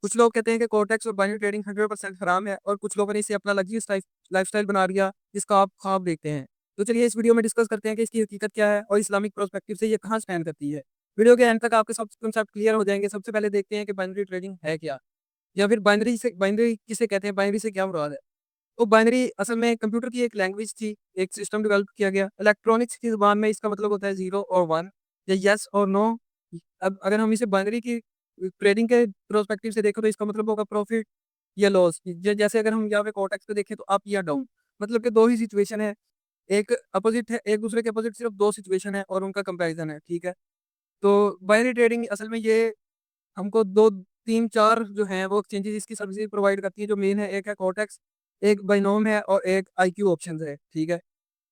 कुछ लोग कहते हैं कि कोटेक्स और बाइनरी ट्रेडिंग 100% हराम है और कुछ लोगों ने इसे अपना लग्जरी लाइफस्टाइल बना लिया जिसका आप ख्वाब देखते हैं। तो चलिए इस वीडियो में डिस्कस करते हैं कि इसकी हकीकत क्या है और इस्लामिक पर्सपेक्टिव से ये कहाँ स्टैंड करती है। वीडियो के एंड तक आपके सब कंसेप्ट क्लियर हो जाएंगे। सबसे पहले देखते हैं कि बाइनरी ट्रेडिंग है क्या, या फिर बाइनरी किसे कहते हैं, बाइनरी से क्या मुराद है। तो बाइनरी असल में कंप्यूटर की एक लैंग्वेज थी, एक सिस्टम डेवलप किया गया। इलेक्ट्रॉनिक्स की ज़ुबान में इसका मतलब होता है 0 और 1, या येस और नो। अब अगर हम इसे बाइनरी की ट्रेडिंग के पर्सपेक्टिव से देखें तो इसका मतलब होगा प्रॉफिट या लॉस। जैसे अगर हम यहाँ पे कोटेक्स पे देखें तो अप या डाउन, मतलब कि दो ही सिचुएशन है, एक अपोजिट है, एक दूसरे के अपोजिट सिर्फ दो सिचुएशन है और उनका कंपैरिजन है, ठीक है। तो बाइनरी ट्रेडिंग असल में ये हमको 2, 3, 4 जो हैं वो एक्सचेंजेस इसकी सर्विसेज प्रोवाइड करती है। जो मेन है, एक है कोटेक्स, एक बाइनोम है और एक आईक्यू ऑप्शंस है, ठीक है।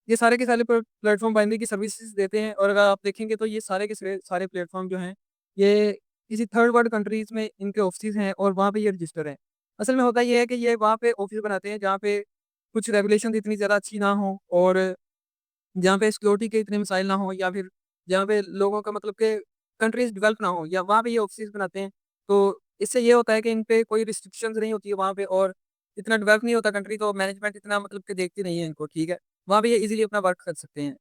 ये सारे के सारे प्लेटफॉर्म बाइनरी की सर्विसेज देते हैं और अगर आप देखेंगे तो ये सारे के सारे प्लेटफॉर्म जो हैं ये किसी थर्ड वर्ल्ड कंट्रीज में इनके ऑफिस हैं और वहाँ पे ये रजिस्टर हैं। असल में होता ये है कि ये वहाँ पे ऑफिस बनाते हैं जहाँ पे कुछ रेगुलेशन इतनी ज़्यादा अच्छी ना हो और जहाँ पे सिक्योरिटी के इतने मसाइल ना हो, या फिर जहाँ पे लोगों का मतलब कि कंट्रीज डेवलप ना हो, या वहाँ पे ये ऑफिस बनाते हैं। तो इससे ये होता है कि इन पे कोई रिस्ट्रिक्शंस नहीं होती है वहाँ पे, और इतना डेवलप नहीं होता कंट्री, तो मैनेजमेंट इतना मतलब कि देखती नहीं है इनको, ठीक है। वहाँ पे ये इजीली अपना वर्क कर सकते हैं।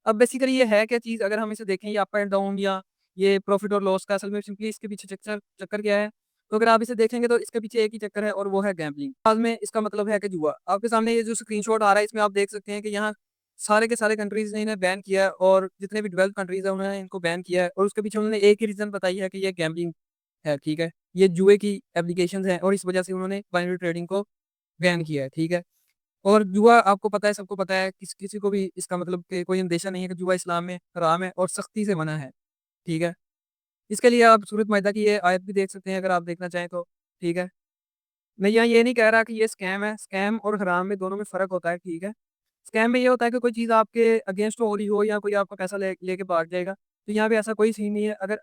अब बेसिकली ये है क्या चीज़, अगर हम इसे देखें ये अप एंड डाउन या ये प्रॉफिट और लॉस का, असल में सिंपली इसके पीछे चक्कर चक्कर क्या है। तो अगर आप इसे देखेंगे तो इसके पीछे एक ही चक्कर है और वो है गैम्बलिंग। बाद में इसका मतलब है कि जुआ। आपके सामने ये जो स्क्रीनशॉट आ रहा है इसमें आप देख सकते हैं कि यहाँ सारे के सारे कंट्रीज ने इन्हें बैन किया है, और जितने भी डेवलप कंट्रीज है उन्होंने इनको बैन किया है, और उसके पीछे उन्होंने एक ही रीजन बताई है कि ये गैम्बलिंग है, ठीक है। ये जुए की एप्लीकेशन है और इस वजह से उन्होंने बाइनरी ट्रेडिंग को बैन किया है, ठीक है। और जुआ आपको पता है, सबको पता है, किसी को भी इसका मतलब कि कोई अंदेशा नहीं है कि जुआ इस्लाम में हराम है और सख्ती से मना है, ठीक है। इसके लिए आप सूरत माइदा की ये आयत भी देख सकते हैं अगर आप देखना चाहें तो, ठीक है। मैं यहाँ ये नहीं कह रहा कि ये स्कैम है, स्कैम और हराम में दोनों में फ़र्क होता है, ठीक है। स्कैम में ये होता है कि कोई चीज़ आपके अगेंस्ट हो रही हो या कोई आपका पैसा लेके भाग जाएगा, तो यहाँ पे ऐसा कोई सीन नहीं है। अगर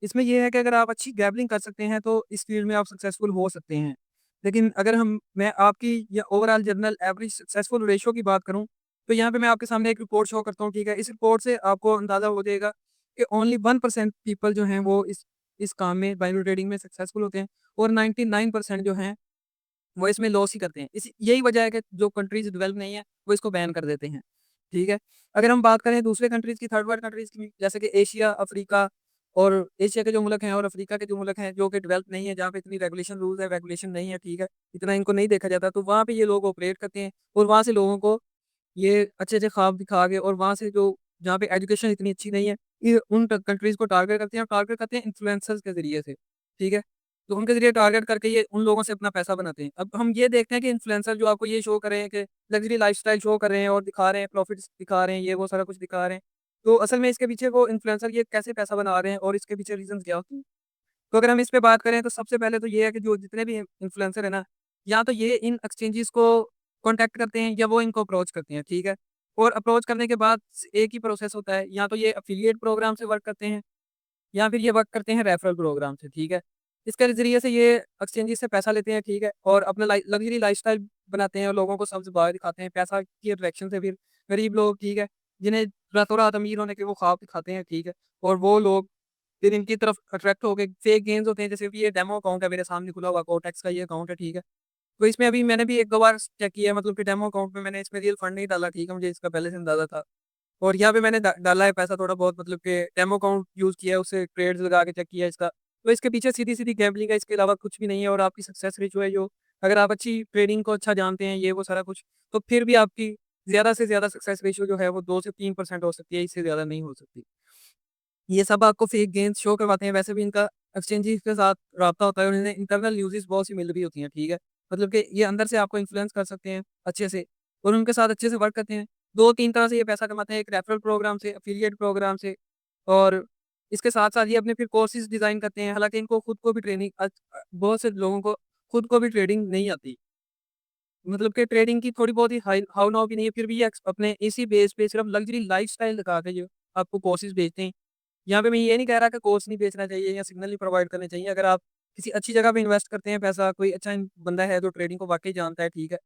इसमें ये है कि अगर आप अच्छी गैम्बलिंग कर सकते हैं तो इस फील्ड में आप सक्सेसफुल हो सकते हैं। लेकिन अगर मैं आपकी या overall general average successful ratio की बात करूँ, तो यहाँ पे मैं आपके सामने एक रिपोर्ट शो करता हूँ, ठीक है। इस रिपोर्ट से आपको अंदाज़ा हो जाएगा कि ओनली 1% पीपल जो हैं वो इस काम में, बाइनरी ट्रेडिंग में सक्सेसफुल होते हैं, और 99% जो हैं वो इसमें लॉस ही करते हैं। इस यही वजह है कि जो कंट्रीज़ डेवलप नहीं है, वो इसको बैन कर देते हैं, ठीक है। अगर हम बात करें दूसरे कंट्रीज़ की, थर्ड वर्ल्ड कंट्रीज़ की, जैसे कि एशिया, अफ्रीका, और एशिया के जो मुल्क हैं और अफ्रीका के जो मुल्क हैं जो कि डेवलप नहीं है, जहाँ पे इतनी रेगुलेशन रूल्स है, रेगुलेशन नहीं है, ठीक है, इतना इनको नहीं देखा जाता, तो वहाँ पे ये लोग ऑपरेट करते हैं और वहाँ से लोगों को ये अच्छे-अच्छे ख्वाब दिखा के, और वहाँ से जो जहाँ पे एजुकेशन इतनी अच्छी नहीं है, ये उन कंट्रीज़ को टारगेट करते हैं, और टारगेट करते हैं इन्फ्लुएंसर्स के ज़रिए से, ठीक है। तो उनके ज़रिए टारगेट करके ये उन लोगों से अपना पैसा बनाते हैं। अब हम ये देखते हैं कि इन्फ्लुएंसर जो आपको ये शो कर रहे हैं कि लग्ज़री लाइफ़स्टाइल शो कर रहे हैं और दिखा रहे हैं, प्रॉफिट्स दिखा रहे हैं, ये वो सारा कुछ दिखा रहे हैं। तो असल में इसके पीछे वो इन्फ्लुएंसर ये कैसे पैसा बना रहे हैं और इसके पीछे रीज़न्स क्या होते हैं। तो अगर हम इस पे बात करें तो सबसे पहले तो ये है कि जो जितने भी इन्फ्लुएंसर है ना, या तो ये इन एक्सचेंजेस को कॉन्टैक्ट करते हैं या वो इनको अप्रोच करते हैं, ठीक है। और अप्रोच करने के बाद एक ही प्रोसेस होता है, या तो ये एफिलिएट प्रोग्राम से वर्क करते हैं या फिर ये वर्क करते हैं रेफरल प्रोग्राम से, ठीक है। इसके ज़रिए से ये एक्सचेंजेस से पैसा लेते हैं, ठीक है, और अपना लग्ज़री लाइफ़स्टाइल बनाते हैं और लोगों को सबसे बाहर दिखाते हैं। पैसा की अट्रैक्शन से फिर गरीब लोग, ठीक है, जिन्हें रातों-रात अमीर होने के वो ख्वाब दिखाते हैं, ठीक है, और वो लोग फिर इनकी तरफ अट्रैक्ट हो गए। फेक गेम्स होते हैं, जैसे कि ये डेमो अकाउंट है मेरे सामने खुला हुआ, कोटेक्स का ये अकाउंट है, ठीक है। तो इसमें अभी मैंने भी 1-2 बार चेक किया है, मतलब कि डेमो अकाउंट में मैंने इसमें रियल फंड नहीं डाला, ठीक है, मुझे इसका पहले से अंदाज़ा था। और यहाँ पे मैंने डाला है पैसा थोड़ा बहुत, मतलब कि डेमो अकाउंट यूज़ किया है, उससे ट्रेड्स लगा के चेक किया है इसका। तो इसके पीछे सीधी-सीधी गैम्बलिंग है, इसके अलावा कुछ भी नहीं है, और आपकी सक्सेस रेशियो है जो, अगर आप अच्छी ट्रेडिंग को अच्छा जानते हैं, ये वो सारा कुछ, तो फिर भी आपकी ज़्यादा से ज़्यादा सक्सेस रेशियो जो है वो 2 से 3% हो सकती है, इससे ज़्यादा नहीं हो सकती। ये सब आपको फेक गेम्स शो करवाते हैं, वैसे भी इनका एक्सचेंजेस के साथ राब्ता होता है और इन्हें इंटरनल यूज़ेज़ बहुत सी मिल रही होती हैं, ठीक है। मतलब कि ये अंदर से आपको इन्फ्लुएंस कर सकते हैं अच्छे से, और उनके साथ अच्छे से वर्क करते हैं। 2-3 तरह से ये पैसा कमाते हैं, एक रेफरल प्रोग्राम से, एफिलिएट प्रोग्राम से, और इसके साथ-साथ ये अपने फिर कोर्सेज़ डिज़ाइन करते हैं। हालाँकि इनको खुद को भी ट्रेनिंग बहुत से लोगों को खुद को भी ट्रेडिंग नहीं आती। मतलब कि ट्रेडिंग की थोड़ी बहुत ही हाव-नाव भी नहीं है, फिर भी ये अपने इसी बेस पे सिर्फ लग्ज़री लाइफ़स्टाइल दिखा के जो आपको कोर्सेज़ बेचते हैं। यहाँ पे मैं ये नहीं कह रहा कि कोर्स नहीं बेचना चाहिए या सिग्नल नहीं प्रोवाइड करने चाहिए। अगर आप किसी अच्छी जगह पे इन्वेस्ट करते हैं पैसा, कोई अच्छा बंदा है जो ट्रेडिंग को वाक़ई जानता है, ठीक है,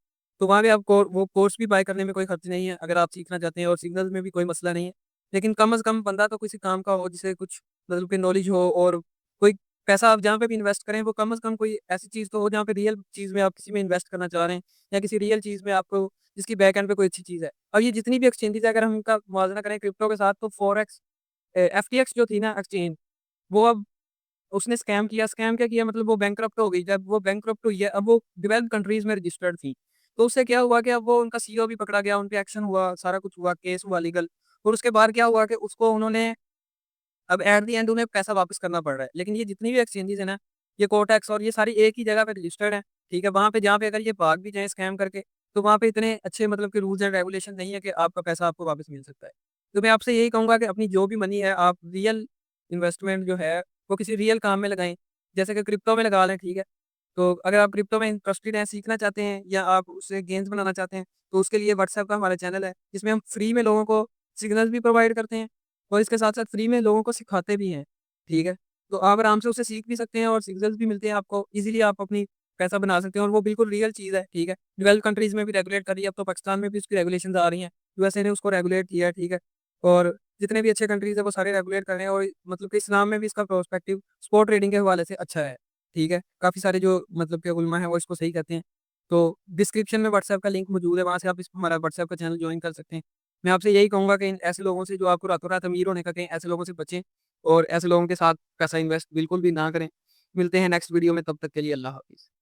तो वहाँ पे आपको वो कोर्स भी बाय करने में कोई खर्च नहीं है, अगर आप सीखना चाहते हैं, और सिग्नल्स में भी कोई मसला नहीं है। लेकिन कम से कम बंदा तो किसी काम का हो, जिसे कुछ मतलब कि नॉलेज हो, और कोई पैसा आप जहाँ पे भी इन्वेस्ट करें वो कम से कम कोई ऐसी चीज़ तो हो जहाँ पे रियल चीज़ में आप किसी में इन्वेस्ट करना चाह रहे हैं या किसी रियल चीज़ में आपको जिसकी बैक एंड पे कोई अच्छी चीज़ है। और ये जितनी भी एक्सचेंजेज़ है अगर हम इनका मुवाज़ना करें क्रिप्टो के साथ तो फॉरेक्स एफटीएक्स जो थी ना एक्सचेंज, वो अब उसने स्कैम क्या किया मतलब वो बैंकरप्ट हो गई। जब वो बैंकरप्ट हुई है, अब वो डेवलप्ड कंट्रीज़ में रजिस्टर्ड थी। तो उससे क्या हुआ कि अब वो उनका सीईओ भी पकड़ा गया, उन पे एक्शन हुआ, सारा कुछ हुआ, केस हुआ लीगल। और उसके बाद क्या हुआ कि उसको उन्होंने अब एट द एंड उन्हें पैसा वापस करना पड़ रहा है। लेकिन ये जितनी भी एक्सचेंजेज़ है ना, ये कोटेक्स और ये सारी एक ही जगह पे रजिस्टर्ड है, ठीक है? वहाँ पे जहाँ पे अगर ये भाग भी जाएँ स्कैम करके, तो वहाँ पे इतने अच्छे मतलब कि रूल्स एंड रेगुलेशन नहीं है कि आपका पैसा आपको वापस मिल सकता है। तो मैं आपसे यही कहूँगा कि अपनी जो भी मनी है, आप रियल इन्वेस्टमेंट जो है, वो किसी रियल काम में लगाएँ। जैसे कि क्रिप्टो में लगा लें, ठीक है? तो अगर आप क्रिप्टो में इंटरेस्टेड हैं, सीखना चाहते हैं या आप उससे गेन्स बनाना चाहते हैं, तो उसके लिए व्हाट्सएप का हमारा चैनल है, जिसमें हम फ्री में लोगों को सिग्नल्स भी प्रोवाइड करते हैं और इसके साथ-साथ फ्री में लोगों को सिखाते भी हैं, ठीक है? तो आप आराम से उससे सीख भी सकते हैं और सिग्नल्स भी मिलते हैं आपको, ईज़िली आप अपनी पैसा बना सकते हैं और वो बिल्कुल रियल चीज़ है, ठीक है? डेवलप्ड कंट्रीज़ में भी रेगुलेट कर रही है, अब तो पाकिस्तान में भी उसकी रेगुलेशंस आ रही हैं, यूएसए ने उसको रेगुलेट किया है, ठीक है? और जितने भी अच्छे कंट्रीज़ हैं, वो सारे रेगुलेट कर रहे हैं और मतलब कि इस्लाम में भी इसका पर्सपेक्टिव स्पॉट ट्रेडिंग के हवाले से अच्छा है, ठीक है? काफ़ी सारे जो मतलब के उलमा हैं, वो इसको सही कहते हैं। तो डिस्क्रिप्शन में व्हाट्सएप का लिंक मौजूद है, वहाँ से आप इस हमारा व्हाट्सएप का चैनल जॉइन कर सकते हैं। मैं आपसे यही कहूँगा कि इन ऐसे लोगों से जो आपको रातों-रात अमीर होने का कहें, ऐसे लोगों से बचें और ऐसे लोगों के साथ पैसा इन्वेस्ट बिल्कुल भी ना करें। मिलते हैं नेक्स्ट वीडियो में, तब तक के लिए अल्लाह हाफ़िज़।